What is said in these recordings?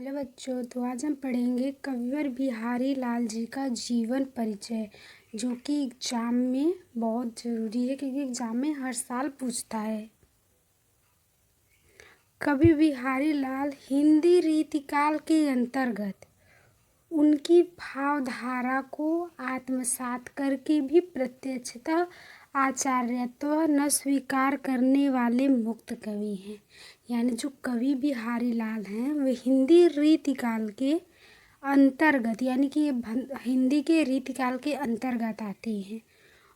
Hello बच्चों, तो आज हम पढ़ेंगे कविवर बिहारी लाल जी का जीवन परिचय, जो कि एग्ज़ाम में बहुत ज़रूरी है क्योंकि एग्ज़ाम में हर साल पूछता है। कवि बिहारी लाल हिंदी रीतिकाल के अंतर्गत उनकी भावधारा को आत्मसात करके भी प्रत्यक्षतः आचार्यत्व न स्वीकार करने वाले मुक्त कवि हैं। यानी जो कवि बिहारी लाल हैं वे हिंदी रीतिकाल के अंतर्गत यानी कि ये हिंदी के रीतिकाल के अंतर्गत आते हैं।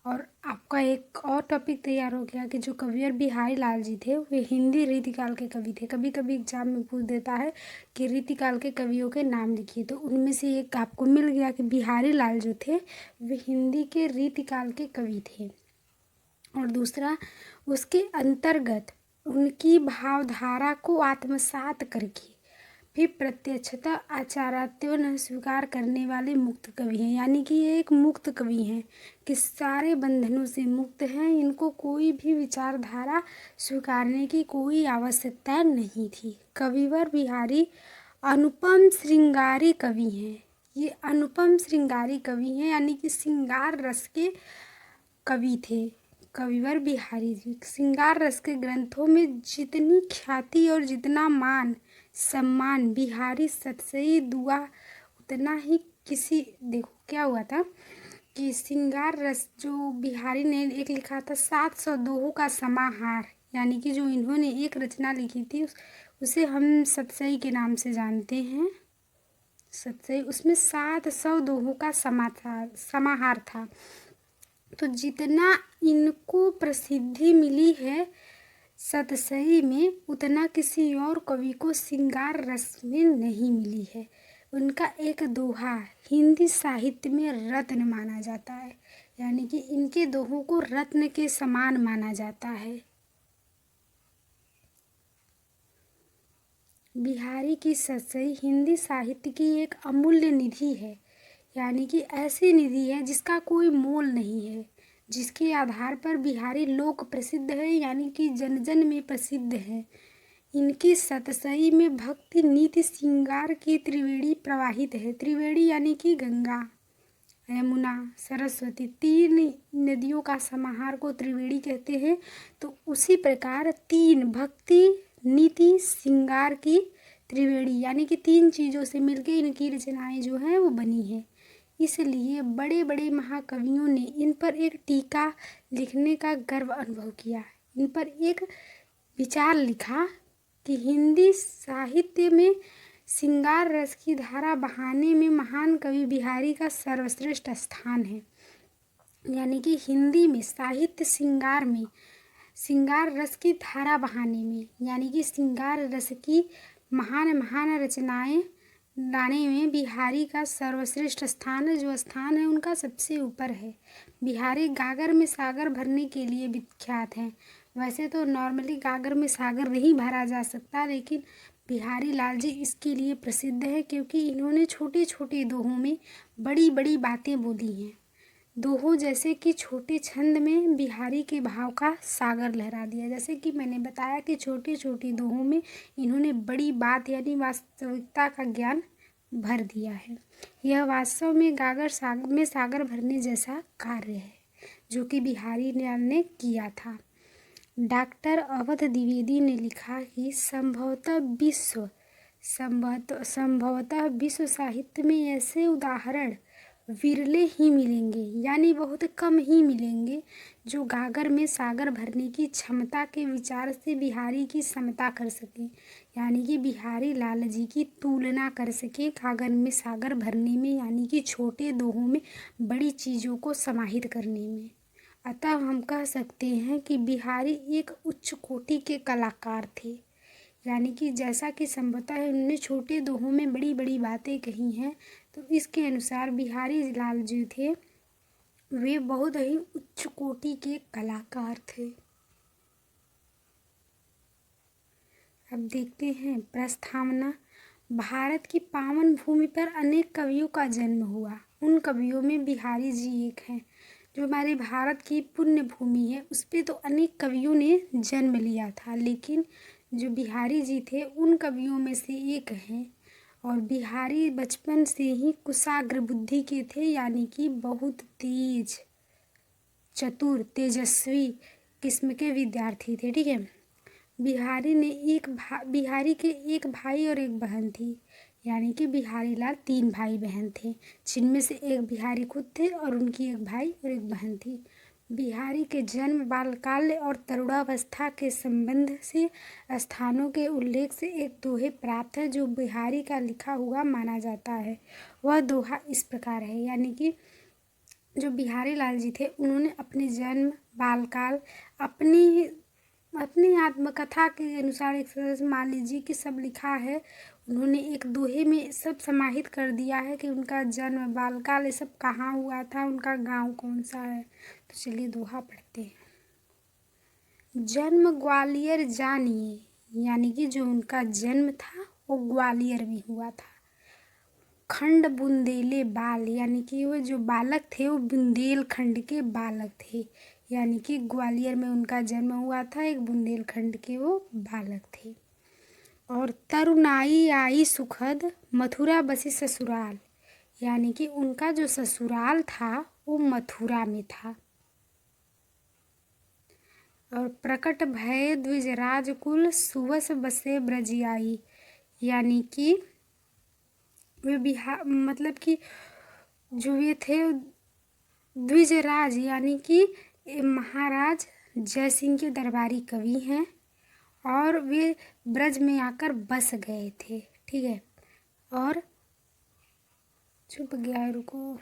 और आपका एक और टॉपिक तैयार हो गया कि जो कविवर बिहारी लाल जी थे वे हिंदी रीतिकाल के कवि थे। कभी कभी एग्जाम में पूछ देता है कि रीतिकाल के कवियों के नाम लिखिए, तो उनमें से एक आपको मिल गया कि बिहारी लाल जो थे वे हिंदी के रीतिकाल के कवि थे। और दूसरा, उसके अंतर्गत उनकी भावधारा को आत्मसात करके भी प्रत्यक्षतः आचार्यत्व न स्वीकार करने वाले मुक्त कवि हैं। यानी कि ये एक मुक्त कवि हैं कि सारे बंधनों से मुक्त हैं, इनको कोई भी विचारधारा स्वीकारने की कोई आवश्यकता नहीं थी। कविवर बिहारी अनुपम श्रृंगारी कवि हैं। ये अनुपम श्रृंगारी कवि हैं यानी कि श्रृंगार रस के कवि थे। कविवर बिहारी जी श्रृंगार रस के ग्रंथों में जितनी ख्याति और जितना मान सम्मान बिहारी सतसई दुआ उतना ही किसी। देखो क्या हुआ था कि श्रृंगार रस जो बिहारी ने एक लिखा था 700 दोहों का समाहार, यानी कि जो इन्होंने एक रचना लिखी थी उसे हम सतसई के नाम से जानते हैं। सतसई, उसमें 700 दोहों का समाहार था। तो जितना इनको प्रसिद्धि मिली है सतसई में उतना किसी और कवि को श्रृंगार रस में नहीं मिली है। उनका एक दोहा हिंदी साहित्य में रत्न माना जाता है, यानी कि इनके दोहों को रत्न के समान माना जाता है। बिहारी की सतसई हिंदी साहित्य की एक अमूल्य निधि है, यानी कि ऐसी निधि है जिसका कोई मोल नहीं है, जिसके आधार पर बिहारी लोक प्रसिद्ध है, यानी कि जन जन में प्रसिद्ध है। इनकी सतसई में भक्ति नीति श्रृंगार की त्रिवेणी प्रवाहित है। त्रिवेणी यानी कि गंगा, यमुना, सरस्वती, तीन नदियों का समाहार को त्रिवेणी कहते हैं। तो उसी प्रकार तीन भक्ति नीति श्रृंगार की त्रिवेणी यानी कि तीन चीज़ों से मिलकर इनकी रचनाएं जो हैं वो बनी हैं। इसलिए बड़े बड़े महाकवियों ने इन पर एक टीका लिखने का गर्व अनुभव किया। इन पर एक विचार लिखा कि हिंदी साहित्य में श्रृंगार रस की धारा बहाने में महान कवि बिहारी का सर्वश्रेष्ठ स्थान है। यानी कि हिंदी में साहित्य श्रृंगार में श्रृंगार रस की धारा बहाने में यानी कि श्रृंगार रस की महान महान रचनाएं लाने में बिहारी का सर्वश्रेष्ठ स्थान है। जो स्थान है उनका सबसे ऊपर है। बिहारी गागर में सागर भरने के लिए विख्यात हैं। वैसे तो नॉर्मली गागर में सागर नहीं भरा जा सकता, लेकिन बिहारी लाल जी इसके लिए प्रसिद्ध है क्योंकि इन्होंने छोटे छोटे दोहों में बड़ी बड़ी बातें बोली हैं। दोहों जैसे कि छोटे छंद में बिहारी के भाव का सागर लहरा दिया। जैसे कि मैंने बताया कि छोटे छोटे दोहों में इन्होंने बड़ी बात यानी वास्तविकता का ज्ञान भर दिया है। यह वास्तव में गागर सागर में सागर भरने जैसा कार्य है जो कि बिहारी लाल ने किया था। डॉक्टर अवध द्विवेदी ने लिखा कि संभवतः विश्व साहित्य में ऐसे उदाहरण विरले ही मिलेंगे, यानी बहुत कम ही मिलेंगे, जो गागर में सागर भरने की क्षमता के विचार से बिहारी की समता कर सके, यानी कि बिहारी लाल जी की तुलना कर सके गागर में सागर भरने में, यानी कि छोटे दोहों में बड़ी चीज़ों को समाहित करने में। अतः हम कह सकते हैं कि बिहारी एक उच्च कोटि के कलाकार थे। यानी कि जैसा कि संभवतः उन्होंने छोटे दोहों में बड़ी बड़ी बातें कही हैं, तो इसके अनुसार बिहारी लाल जी थे वे बहुत ही उच्च कोटि के कलाकार थे। अब देखते हैं प्रस्तावना। भारत की पावन भूमि पर अनेक कवियों का जन्म हुआ। उन कवियों में बिहारी जी एक हैं। जो हमारे भारत की पुण्य भूमि है उस पर तो अनेक कवियों ने जन्म लिया था, लेकिन जो बिहारी जी थे उन कवियों में से एक हैं। और बिहारी बचपन से ही कुशाग्र बुद्धि के थे, यानी कि बहुत तेज, चतुर, तेजस्वी किस्म के विद्यार्थी थे। ठीक है। बिहारी के एक भाई और एक बहन थी, यानी कि बिहारी लाल 3 भाई बहन थे, जिनमें से एक बिहारी खुद थे और उनकी एक भाई और एक बहन थी। बिहारी के जन्म, बालकाल और तरुणावस्था के संबंध से स्थानों के उल्लेख से एक दोहे प्राप्त है, जो बिहारी का लिखा हुआ माना जाता है। वह दोहा इस प्रकार है, यानी कि जो बिहारी लाल जी थे उन्होंने अपने जन्म, बालकाल, अपनी आत्मकथा के अनुसार एक तरह मान लीजिए कि सब लिखा है। उन्होंने एक दोहे में सब समाहित कर दिया है कि उनका जन्म, बालकाल, ये सब कहाँ हुआ था, उनका गांव कौन सा है। तो चलिए दोहा पढ़ते हैं। जन्म ग्वालियर जानिए, यानी कि जो उनका जन्म था वो ग्वालियर में हुआ था। खंड बुंदेले बाल, यानी कि वो जो बालक थे वो बुंदेलखंड के बालक थे, यानी कि ग्वालियर में उनका जन्म हुआ था, एक बुंदेलखंड के वो बालक थे। और तरुणाई आई सुखद, मथुरा बसी ससुराल, यानी कि उनका जो ससुराल था वो मथुरा में था। और प्रकट भय द्विजराज कुल, सुवस बसे ब्रजियाई, यानी कि वे मतलब कि जो ये थे द्विजराज, यानी कि महाराज जयसिंह के दरबारी कवि हैं और वे ब्रज में आकर बस गए थे। ठीक है। और चुप गया है, रुको।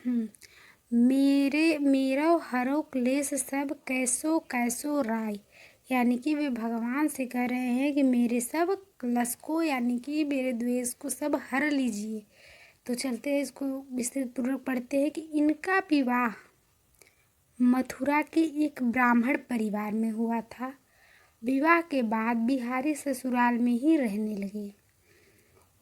मेरो हरो क्लेश सब, कैसो कैसो राय, यानी कि वे भगवान से कह रहे हैं कि मेरे सब क्लेश को, यानी कि मेरे द्वेष को सब हर लीजिए। तो चलते हैं, इसको विस्तृत पूर्वक पढ़ते हैं कि इनका विवाह मथुरा के एक ब्राह्मण परिवार में हुआ था। विवाह के बाद बिहारी ससुराल में ही रहने लगे,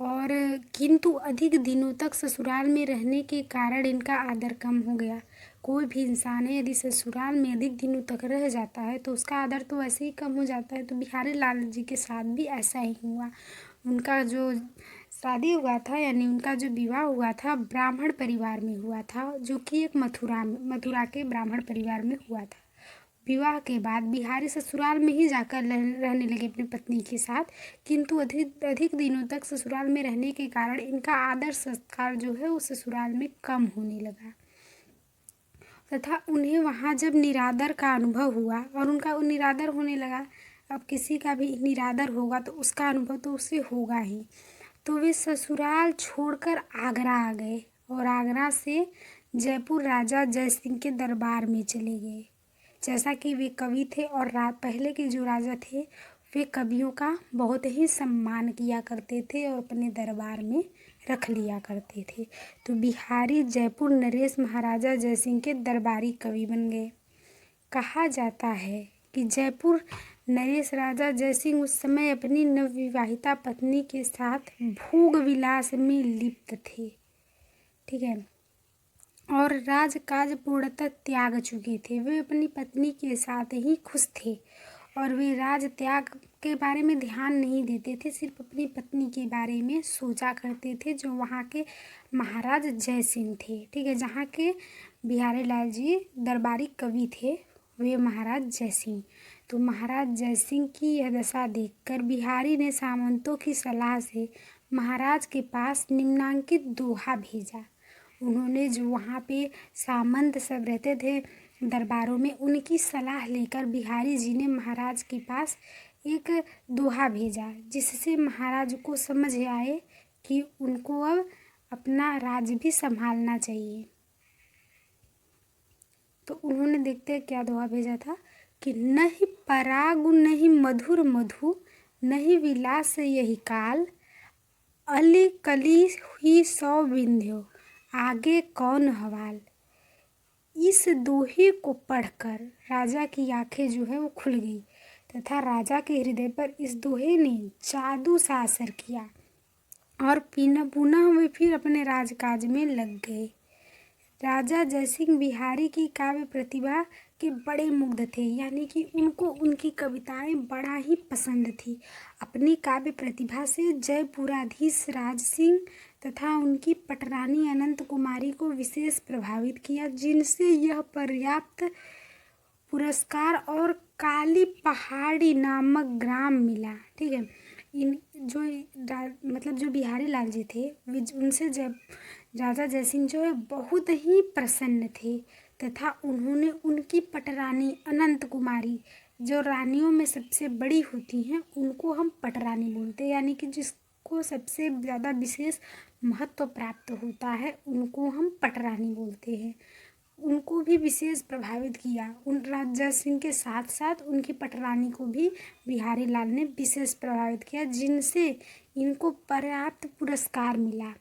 और किंतु अधिक दिनों तक ससुराल में रहने के कारण इनका आदर कम हो गया। कोई भी इंसान है यदि ससुराल में अधिक दिनों तक रह जाता है तो उसका आदर तो वैसे ही कम हो जाता है। तो बिहारी लाल जी के साथ भी ऐसा ही हुआ। उनका जो शादी हुआ था, यानी उनका जो विवाह हुआ था, ब्राह्मण परिवार में हुआ था, जो कि एक मथुरा के ब्राह्मण परिवार में हुआ था। विवाह के बाद बिहारी ससुराल में ही जाकर रहने लगे अपनी पत्नी के साथ, किंतु अधिक दिनों तक ससुराल में रहने के कारण इनका आदर सत्कार जो है वो ससुराल में कम होने लगा, तथा उन्हें वहाँ जब निरादर का अनुभव हुआ और उनका निरादर होने लगा। अब किसी का भी निरादर होगा तो उसका अनुभव तो उससे होगा ही। तो वे ससुराल छोड़कर आगरा आ गए और आगरा से जयपुर राजा जयसिंह के दरबार में चले गए। जैसा कि वे कवि थे और पहले के जो राजा थे वे कवियों का बहुत ही सम्मान किया करते थे और अपने दरबार में रख लिया करते थे। तो बिहारी जयपुर नरेश महाराजा जयसिंह के दरबारी कवि बन गए। कहा जाता है कि जयपुर नरेश राजा जयसिंह उस समय अपनी नवविवाहिता पत्नी के साथ भोग विलास में लिप्त थे। ठीक है। और राजकाज पूर्णतः त्याग चुके थे। वे अपनी पत्नी के साथ ही खुश थे और वे राज त्याग के बारे में ध्यान नहीं देते थे, सिर्फ अपनी पत्नी के बारे में सोचा करते थे, जो वहाँ के महाराज जयसिंह थे। ठीक है। जहाँ के बिहारी लाल जी दरबारी कवि थे वे महाराज जयसिंह। तो महाराज जयसिंह की यह दशा देखकर बिहारी ने सामंतों की सलाह से महाराज के पास निम्नांकित दोहा भेजा। उन्होंने जो वहाँ पे सामंत सब रहते थे दरबारों में, उनकी सलाह लेकर बिहारी जी ने महाराज के पास एक दोहा भेजा, जिससे महाराज को समझ आए कि उनको अब अपना राज्य भी संभालना चाहिए। तो उन्होंने देखते हैं क्या दोहा भेजा था कि नहीं पराग नहीं मधुर मधु, नहीं विलास यही काल, अली कली हुई सौ विंध्यो, आगे कौन हवाल। इस दोहे को पढ़कर राजा की आंखें जो है वो खुल गई तथा राजा के हृदय पर इस दोहे ने जादू सा असर किया और पुनः वे फिर अपने राजकाज में लग गए। राजा जयसिंह बिहारी की काव्य प्रतिभा के बड़े मुग्ध थे, यानी कि उनको उनकी कविताएं बड़ा ही पसंद थी। अपनी काव्य प्रतिभा से जयपुराधीश राज सिंह तथा उनकी पटरानी अनंत कुमारी को विशेष प्रभावित किया, जिनसे यह पर्याप्त पुरस्कार और काली पहाड़ी नामक ग्राम मिला। ठीक है, इन जो मतलब जो बिहारी लाल जी थे उनसे राजा जयसिंह जो है बहुत ही प्रसन्न थे तथा उन्होंने उनकी पटरानी अनंत कुमारी, जो रानियों में सबसे बड़ी होती हैं, उनको हम पटरानी बोलते हैं, यानी कि जिसको सबसे ज़्यादा विशेष महत्व प्राप्त होता है उनको हम पटरानी बोलते हैं। उनको भी विशेष प्रभावित किया। उन राजा सिंह के साथ साथ उनकी पटरानी को भी बिहारी लाल ने विशेष प्रभावित किया, जिनसे इनको पर्याप्त पुरस्कार मिला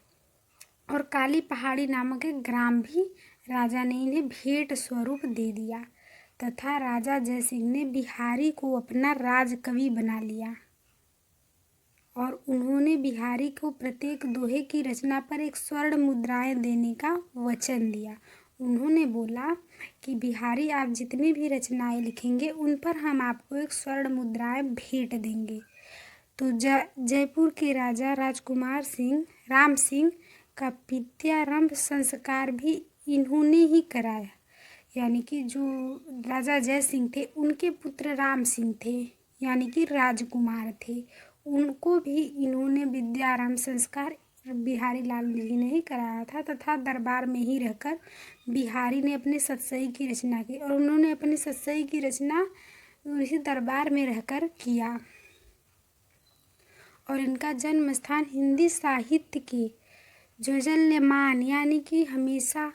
और काली पहाड़ी नामक एक ग्राम भी राजा ने इन्हें भेंट स्वरूप दे दिया तथा राजा जयसिंह ने बिहारी को अपना राजकवि बना लिया और उन्होंने बिहारी को प्रत्येक दोहे की रचना पर एक स्वर्ण मुद्राएं देने का वचन दिया। उन्होंने बोला कि बिहारी आप जितनी भी रचनाएं लिखेंगे उन पर हम आपको एक स्वर्ण मुद्राएं भेंट देंगे। तो जयपुर के राजा राजकुमार सिंह राम सिंह का विद्यारंभ संस्कार भी इन्होंने ही कराया, यानी कि जो राजा जय सिंह थे उनके पुत्र राम सिंह थे, यानी कि राजकुमार थे, उनको भी इन्होंने विद्यारंभ संस्कार बिहारी लाल जी ने ही कराया था तथा दरबार में ही रहकर बिहारी ने अपने सतसई की रचना की और उन्होंने अपनी सतसई की रचना उसी दरबार में रहकर किया। और इनका जन्म स्थान हिंदी साहित्य के ज्वलयमान यानी कि हमेशा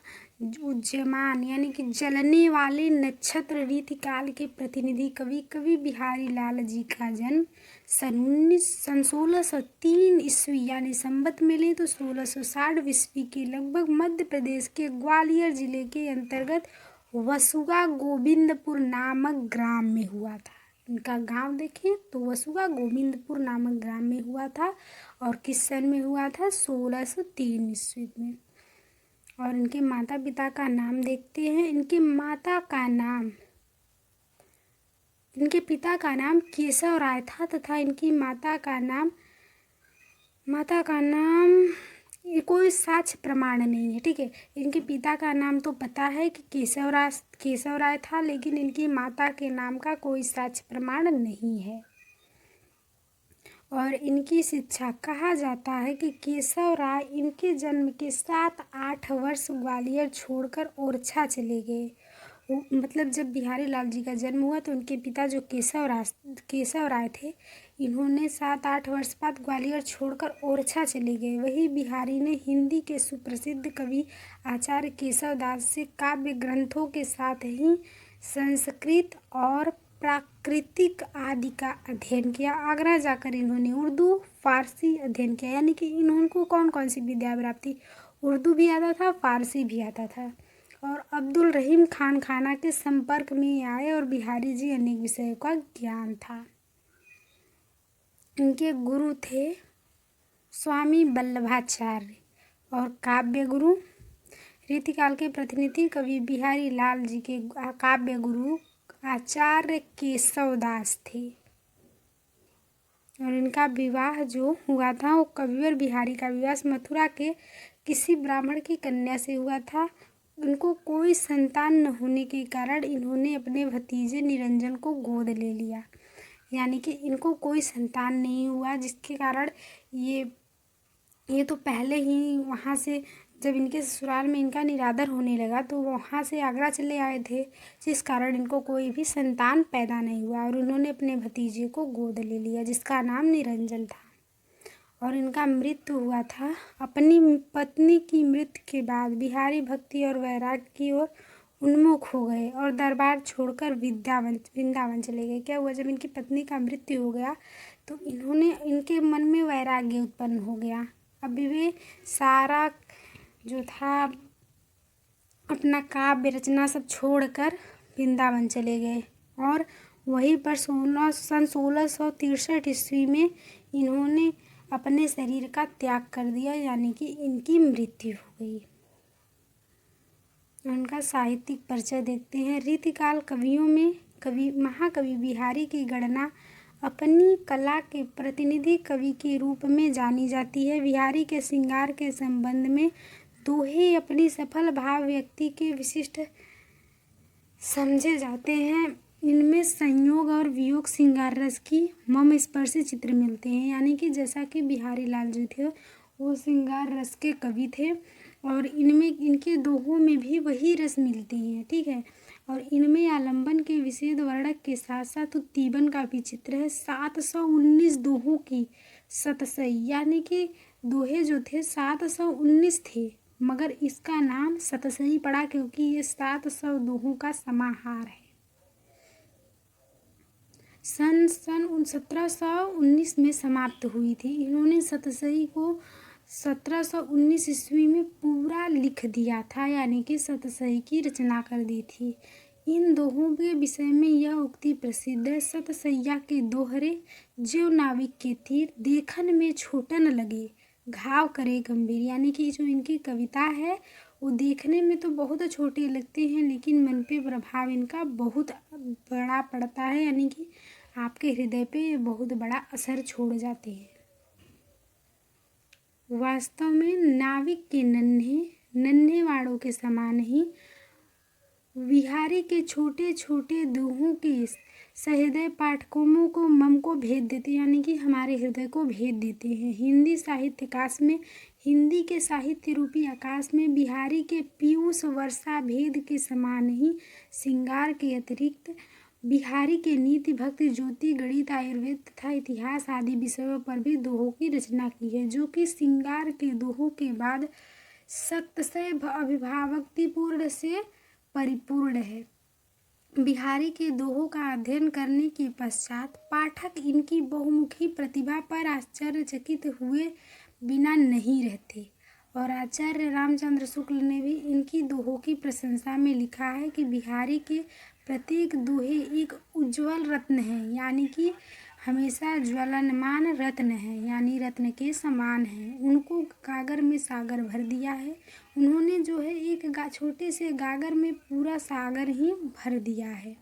उज्जयमान यानी कि जलने वाले नक्षत्र रीतिकाल के प्रतिनिधि कवि बिहारी लाल जी का जन्म सन 1603 ईस्वी यानी संवत में ले तो 1660 ईस्वी के लगभग मध्य प्रदेश के ग्वालियर जिले के अंतर्गत वसुगा गोविंदपुर नामक ग्राम में हुआ था। इनका गांव देखें तो वसुगा गोविंदपुर नामक ग्राम में हुआ था और किस सन में हुआ था 1603 ईस्वी में। और इनके माता पिता का नाम देखते हैं। इनके पिता का नाम केशव राय था तथा इनकी माता का नाम ये कोई साक्ष्य प्रमाण नहीं है। ठीक है, इनके पिता का नाम तो पता है कि केशव राय था, लेकिन इनकी माता के नाम का कोई साक्ष्य प्रमाण नहीं है। और इनकी शिक्षा कहा जाता है कि केशव राय इनके जन्म के 7-8 वर्ष ग्वालियर छोड़कर ओरछा चले गए। मतलब जब बिहारी लाल जी का जन्म हुआ तो उनके पिता जो केशव राय थे, इन्होंने 7-8 वर्ष बाद ग्वालियर छोड़कर ओरछा चले गए। वही बिहारी ने हिंदी के सुप्रसिद्ध कवि आचार्य केशव दास से काव्य ग्रंथों के साथ ही संस्कृत और प्राकृतिक आदि का अध्ययन किया। आगरा जाकर इन्होंने उर्दू फारसी अध्ययन किया, यानी कि इन्होंने कौन कौन सी विद्या प्राप्त थी, उर्दू भी आता था, फारसी भी आता था। और अब्दुल रहीम खान खाना के संपर्क में आए और बिहारी जी अनेक विषयों का ज्ञान था। इनके गुरु थे स्वामी वल्लभाचार्य और काव्य गुरु रीतिकाल के प्रतिनिधि कवि बिहारी लाल जी के काव्य गुरु आचार्य केशव दास थे। और इनका विवाह जो हुआ था वो कविवर बिहारी का विवाह मथुरा के किसी ब्राह्मण की कन्या से हुआ था। इनको कोई संतान न होने के कारण इन्होंने अपने भतीजे निरंजन को गोद ले लिया, यानी कि इनको कोई संतान नहीं हुआ, जिसके कारण ये तो पहले ही वहाँ से जब इनके ससुराल में इनका निरादर होने लगा तो वहाँ से आगरा चले आए थे, जिस कारण इनको कोई भी संतान पैदा नहीं हुआ और उन्होंने अपने भतीजे को गोद ले लिया जिसका नाम निरंजन था। और इनका मृत्यु हुआ था। अपनी पत्नी की मृत्यु के बाद बिहारी भक्ति और वैराग्य की ओर उन्मुख हो गए और दरबार छोड़कर वृंदावन चले गए। क्या हुआ, जब इनकी पत्नी का मृत्यु हो गया तो इनके मन में वैराग्य उत्पन्न हो गया। अभी वे सारा जो था अपना काव्य रचना सब छोड़कर वृंदावन चले गए और वहीं पर सन 1663 ईस्वी में इन्होंने अपने शरीर का त्याग कर दिया, यानी कि इनकी मृत्यु हो गई। उनका साहित्यिक परिचय देखते हैं। रीतिकाल कवियों में कवि महाकवि बिहारी की गणना अपनी कला के प्रतिनिधि कवि के रूप में जानी जाती है। बिहारी के श्रृंगार के संबंध में दोहे अपनी सफल भाव व्यक्ति के विशिष्ट समझे जाते हैं। इनमें संयोग और वियोग श्रृंगार रस की मम स्पर्शी चित्र मिलते हैं, यानी कि जैसा कि बिहारी लाल जी थे वो श्रृंगार रस के कवि थे और इनमें इनके दोहों में भी वही रस मिलती हैं, ठीक है। और इनमें आलंबन के विशेष वर्णक के साथ साथ उत्तीबन का भी चित्र है। 719 दोहों की सतसई, यानी कि दोहे जो थे 719 थे, मगर इसका नाम सतसई पड़ा क्योंकि ये 700 दोहों का समाहार है। सन 1719 में समाप्त हुई थी। इन्होंने सतसई को 1719 ईस्वी में पूरा लिख दिया था, यानी कि सतसई की रचना कर दी थी। इन दोहों के विषय में यह उक्ति प्रसिद्ध है, सतसैया के दोहरे ज्यों नाविक के तीर, देखन में छोटन लगे घाव करे गंभीर। यानी कि जो इनकी कविता है वो देखने में तो बहुत छोटे लगते हैं लेकिन मन पे प्रभाव इनका बहुत बड़ा पड़ता है, यानी कि आपके हृदय पे बहुत बड़ा असर छोड़ जाते हैं। वास्तव में नाविक के नन्हे नन्हे वाड़ों के समान ही बिहारी के छोटे छोटे दोहों के सहृदय पाठकों को मम को भेद देते हैं, यानी कि हमारे हृदय को भेद देते हैं। हिंदी साहित्य आकाश में हिंदी के साहित्य रूपी आकाश में बिहारी के पीयूष वर्षा भेद के समान ही श्रृंगार के अतिरिक्त बिहारी के नीति भक्ति ज्योति गणित आयुर्वेद तथा इतिहास आदि विषयों पर भी दोहों की रचना की है, जो कि श्रृंगार के दोहों के बाद सक्त से अभिभावक्तिपूर्ण से परिपूर्ण है। बिहारी के दोहों का अध्ययन करने के पश्चात पाठक इनकी बहुमुखी प्रतिभा पर आश्चर्यचकित हुए बिना नहीं रहते। और आचार्य रामचंद्र शुक्ल ने भी इनकी दोहों की प्रशंसा में लिखा है कि बिहारी के प्रत्येक दोहे एक उज्ज्वल रत्न है, यानी कि हमेशा ज्वलनमान रत्न है, यानी रत्न के समान है। उनको गागर में सागर भर दिया है। उन्होंने जो है एक छोटे से गागर में पूरा सागर ही भर दिया है।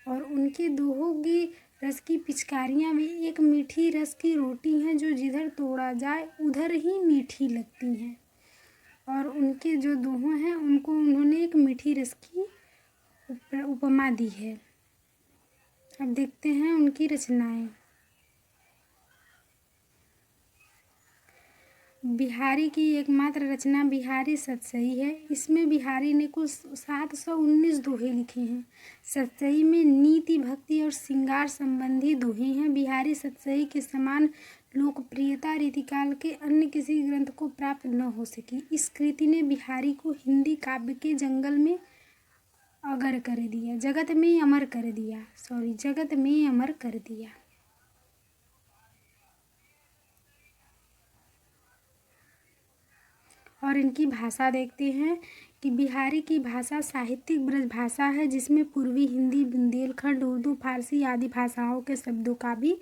और उनके दोहों की रस की पिचकारियाँ भी एक मीठी रस की रोटी हैं जो जिधर तोड़ा जाए उधर ही मीठी लगती हैं। और उनके जो दोहे हैं उनको उन्होंने एक मीठी रस की उपमा दी है। अब देखते हैं उनकी रचनाएं। बिहारी की एकमात्र रचना बिहारी सतसई है। इसमें बिहारी ने कुल 719 दोहे लिखे हैं। सतसई में नीति भक्ति और श्रृंगार संबंधी दोहे हैं। बिहारी सतसई के समान लोकप्रियता रीतिकाल के अन्य किसी ग्रंथ को प्राप्त न हो सकी। इस कृति ने बिहारी को हिंदी काव्य के जंगल में अगर कर दिया, जगत में अमर कर दिया। और इनकी भाषा देखते हैं कि बिहारी की भाषा साहित्यिक ब्रज भाषा है, जिसमें पूर्वी हिंदी, बुंदेलखंड, उर्दू, फारसी आदि भाषाओं के शब्दों का भी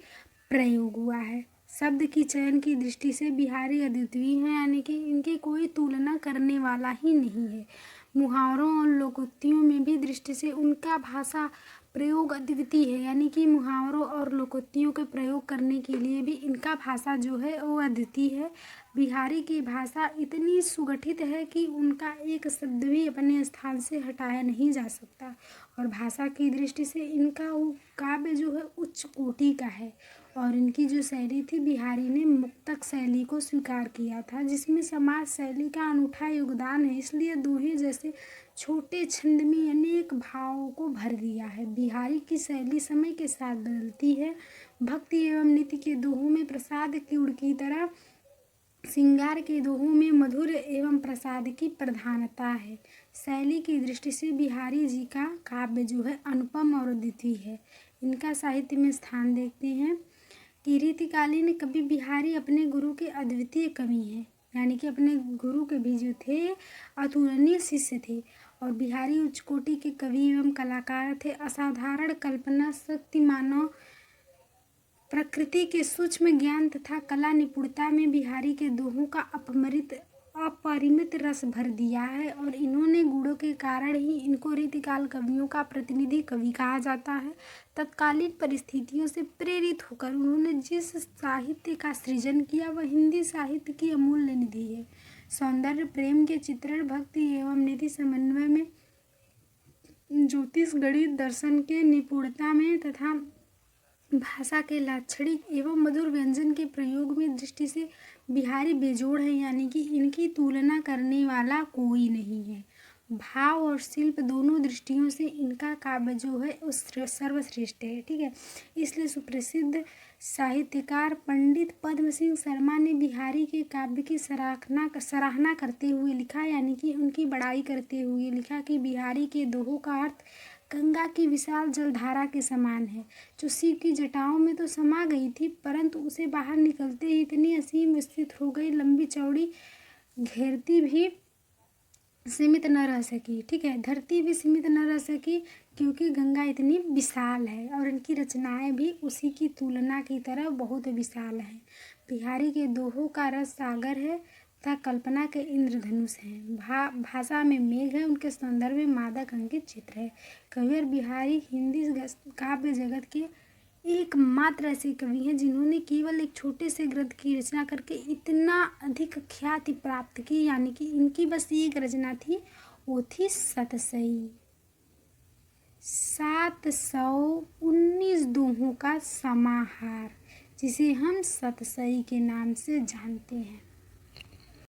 प्रयोग हुआ है। शब्द की चयन की दृष्टि से बिहारी अद्वितीय हैं, यानी कि इनकी कोई तुलना करने वाला ही नहीं है। मुहावरों और लोकोक्तियों में भी दृष्टि से उनका भाषा प्रयोग अद्वितीय है, यानी कि मुहावरों और लोकोक्तियों के प्रयोग करने के लिए भी इनका भाषा जो है वो अद्वितीय है। बिहारी की भाषा इतनी सुगठित है कि उनका एक शब्द भी अपने स्थान से हटाया नहीं जा सकता। और भाषा की दृष्टि से इनका काव्य जो है उच्च कोटि का है। और इनकी जो शैली थी, बिहारी ने मुक्तक शैली को स्वीकार किया था, जिसमें समाज शैली का अनूठा योगदान है। इसलिए दोहे जैसे छोटे छंद में अनेक भावों को भर दिया है। बिहारी की शैली समय के साथ बदलती है। भक्ति एवं नीति के दोहों में प्रसाद की उड़ की तरह श्रृंगार के दोहों में मधुर एवं प्रसाद की प्रधानता है। शैली की दृष्टि से बिहारी जी का काव्य जो है अनुपम और अद्वितीय है। इनका साहित्य में स्थान देखते हैं कि रीतिकालीन कवि बिहारी अपने गुरु के अद्वितीय कवि हैं, यानी कि अपने गुरु के भी जो थे अतुलनीय शिष्य थे। और बिहारी उच्च कोटि के कवि एवं कलाकार थे। असाधारण कल्पना शक्ति, मानव प्रकृति के सूक्ष्म ज्ञान तथा कला निपुणता में बिहारी के दोहों का अपरिमित अपरिमित रस भर दिया है और इन्होंने गुणों के कारण ही इनको रीतिकाल कवियों का प्रतिनिधि कवि कहा जाता है। तत्कालीन परिस्थितियों से प्रेरित होकर उन्होंने जिस साहित्य का सृजन किया वह हिंदी साहित्य की अमूल्य निधि है। सौंदर्य, प्रेम के चित्रण, भक्ति एवं नीति समन्वय में, ज्योतिष, गणित, दर्शन के निपुणता में तथा भाषा के लाक्षणिक एवं मधुर व्यंजन के प्रयोग में दृष्टि से बिहारी बेजोड़ है, यानी कि इनकी तुलना करने वाला कोई नहीं है। भाव और शिल्प दोनों दृष्टियों से इनका काव्य जो है उस सर्वश्रेष्ठ है। ठीक है, इसलिए सुप्रसिद्ध साहित्यकार पंडित पद्म सिंह शर्मा ने बिहारी के काव्य की सराहना करते हुए लिखा, यानी कि उनकी बड़ाई करते हुए लिखा कि बिहारी के दोहों का अर्थ गंगा की विशाल जलधारा के समान है, जो शिव की जटाओं में तो समा गई थी परंतु उसे बाहर निकलते ही इतनी असीम विस्तृत हो गई, लंबी चौड़ी घेरती भी सीमित न रह सकी। ठीक है, धरती भी सीमित न रह सकी क्योंकि गंगा इतनी विशाल है और इनकी रचनाएं भी उसी की तुलना की तरह बहुत विशाल हैं। बिहारी के दोहों का रस सागर है तथा कल्पना के इंद्रधनुष हैं। भाषा में मेघ है, उनके सौंदर्य में मादक अंकित चित्र है। कवियर बिहारी हिंदी काव्य जगत के एकमात्र ऐसे कवि हैं जिन्होंने केवल एक छोटे से ग्रंथ की रचना करके इतना अधिक ख्याति प्राप्त की, यानी कि इनकी बस एक रचना थी, वो थी सतसई। 719 दोहों का समाहार जिसे हम सतसई के नाम से जानते हैं।